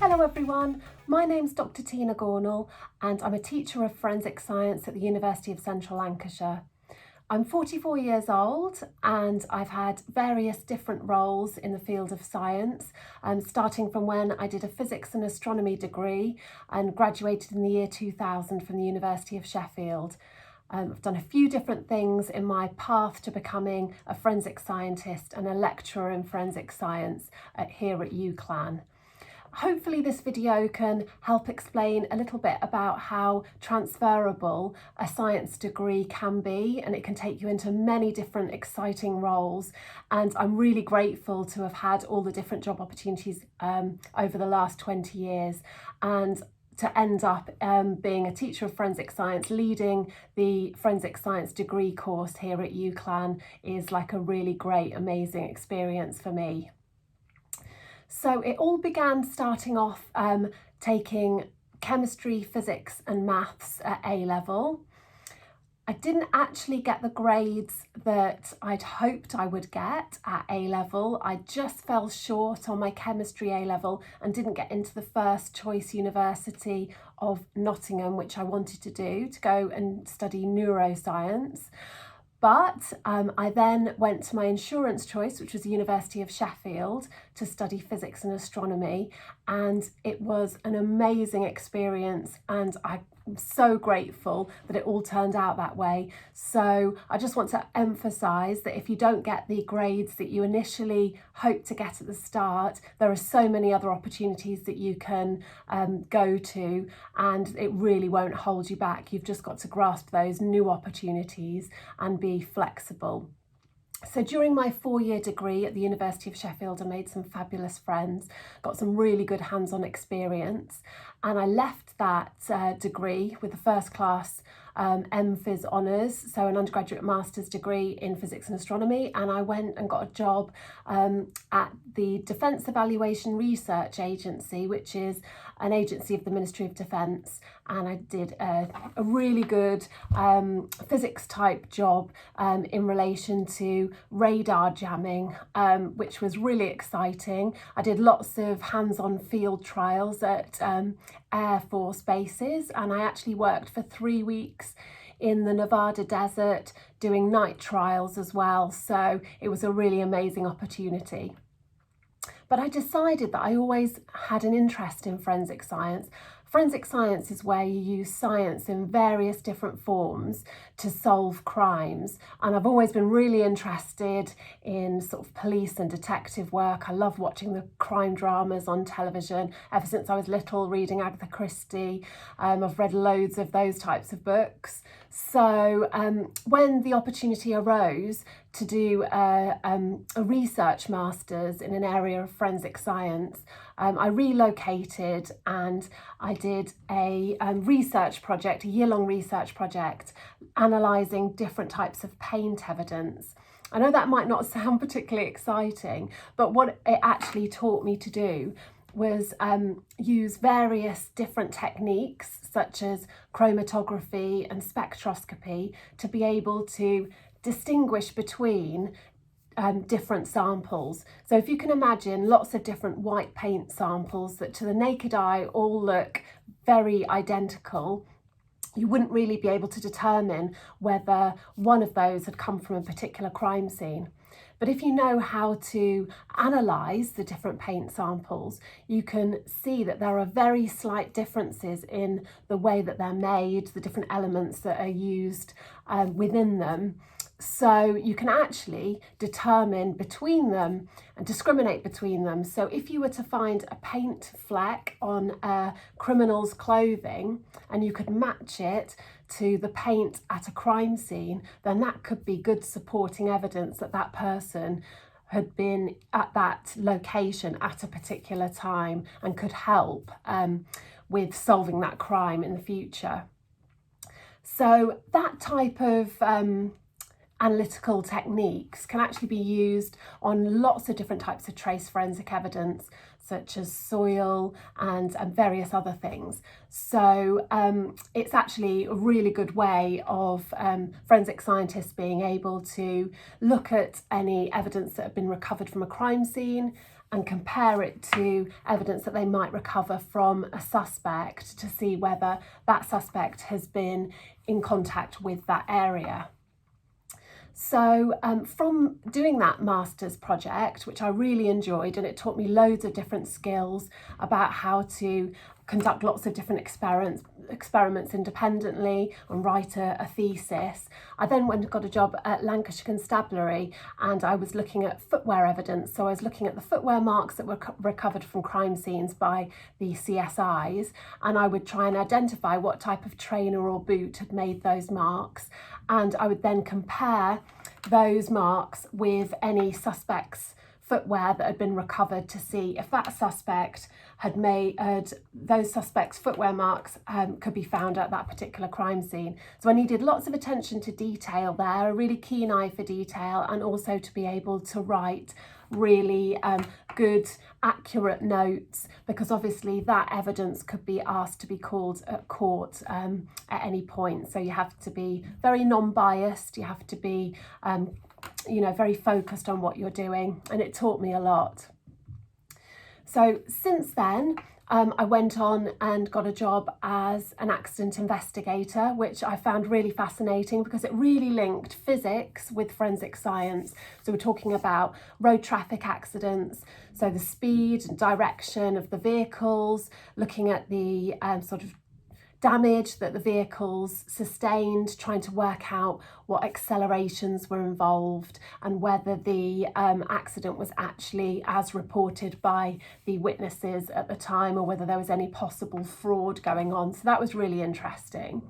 Hello everyone, my name's Dr. Tina Gornall and I'm a teacher of forensic science at the University of Central Lancashire. I'm 44 years old and I've had various different roles in the field of science, starting from when I did a physics and astronomy degree and graduated in the year 2000 from the University of Sheffield. I've done a few different things in my path to becoming a forensic scientist and a lecturer in forensic science here at UCLan. Hopefully this video can help explain a little bit about how transferable a science degree can be, and it can take you into many different exciting roles. And I'm really grateful to have had all the different job opportunities over the last 20 years and to end up being a teacher of forensic science, leading the forensic science degree course here at UCLan is like a really great, amazing experience for me. So it all began starting off taking chemistry, physics and maths at A-level. I didn't actually get the grades that I'd hoped I would get at A-level. I just fell short on my chemistry A-level and didn't get into the first choice university of Nottingham, which I wanted to do, to go and study neuroscience. But I then went to my insurance choice, which was the University of Sheffield, to study physics and astronomy. And it was an amazing experience. And I'm so grateful that it all turned out that way. So I just want to emphasise that if you don't get the grades that you initially hoped to get at the start, there are so many other opportunities that you can go to, and it really won't hold you back. You've just got to grasp those new opportunities and be flexible. So during my 4-year degree at the University of Sheffield, I made some fabulous friends, got some really good hands-on experience, and I left that degree with a first class MPhys honours, so an undergraduate master's degree in physics and astronomy, and I went and got a job at the Defence Evaluation Research Agency, which is an agency of the Ministry of Defence, and I did a really good physics type job in relation to radar jamming, which was really exciting. I did lots of hands-on field trials at Air Force bases, and I actually worked for 3 weeks in the Nevada desert doing night trials as well, so it was a really amazing opportunity. But I decided that I always had an interest in forensic science. Forensic science is where you use science in various different forms to solve crimes. And I've always been really interested in sort of police and detective work. I love watching the crime dramas on television ever since I was little, reading Agatha Christie. I've read loads of those types of books. So when the opportunity arose to do a research master's in an area of forensic science, I relocated and I did a research project, a year-long research project, analysing different types of paint evidence. I know that might not sound particularly exciting, but what it actually taught me to do was use various different techniques such as chromatography and spectroscopy to be able to distinguish between different samples. So if you can imagine lots of different white paint samples that to the naked eye all look very identical, you wouldn't really be able to determine whether one of those had come from a particular crime scene. But if you know how to analyse the different paint samples, you can see that there are very slight differences in the way that they're made, the different elements that are used within them. So you can actually determine between them and discriminate between them. So if you were to find a paint fleck on a criminal's clothing and you could match it to the paint at a crime scene, then that could be good supporting evidence that that person had been at that location at a particular time and could help with solving that crime in the future. So that type of analytical techniques can actually be used on lots of different types of trace forensic evidence, such as soil and various other things. So it's actually a really good way of forensic scientists being able to look at any evidence that have been recovered from a crime scene and compare it to evidence that they might recover from a suspect to see whether that suspect has been in contact with that area. So from doing that master's project, which I really enjoyed, and it taught me loads of different skills about how to conduct lots of different experiments independently and write a thesis. I then went and got a job at Lancashire Constabulary, and I was looking at footwear evidence. So I was looking at the footwear marks that were recovered from crime scenes by the CSIs, and I would try and identify what type of trainer or boot had made those marks, and I would then compare those marks with any suspect's footwear that had been recovered to see if that suspect had made those suspects' footwear marks could be found at that particular crime scene. So I needed lots of attention to detail there, a really keen eye for detail, and also to be able to write really good, accurate notes, because obviously that evidence could be asked to be called at court at any point. So you have to be very non-biased, you have to be very focused on what you're doing, and it taught me a lot. So since then, I went on and got a job as an accident investigator, which I found really fascinating because it really linked physics with forensic science. So we're talking about road traffic accidents, so the speed and direction of the vehicles, looking at the sort of damage that the vehicles sustained, trying to work out what accelerations were involved and whether the accident was actually as reported by the witnesses at the time, or whether there was any possible fraud going on. So that was really interesting.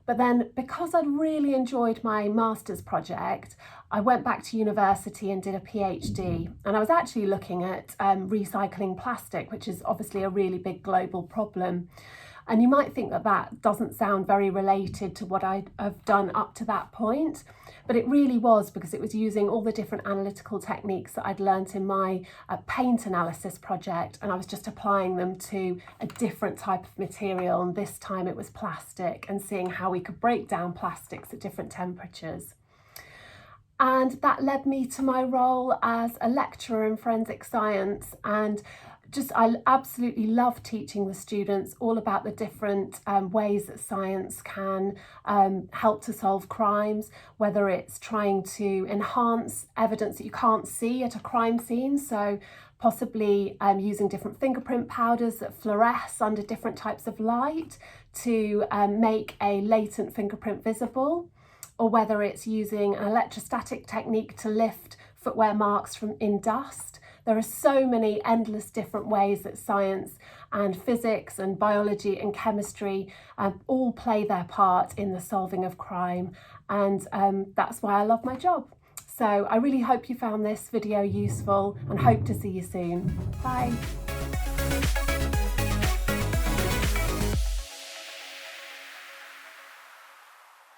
But then, because I'd really enjoyed my master's project, I went back to university and did a PhD, and I was actually looking at recycling plastic, which is obviously a really big global problem. And you might think that that doesn't sound very related to what I have done up to that point, but it really was, because it was using all the different analytical techniques that I'd learnt in my paint analysis project, and I was just applying them to a different type of material, and this time it was plastic, and seeing how we could break down plastics at different temperatures. And that led me to my role as a lecturer in forensic science, and I absolutely love teaching the students all about the different ways that science can help to solve crimes, whether it's trying to enhance evidence that you can't see at a crime scene, so possibly using different fingerprint powders that fluoresce under different types of light to make a latent fingerprint visible, or whether it's using an electrostatic technique to lift footwear marks in dust. There are so many endless different ways that science and physics and biology and chemistry all play their part in the solving of crime, and that's why I love my job. So I really hope you found this video useful, and hope to see you soon. Bye.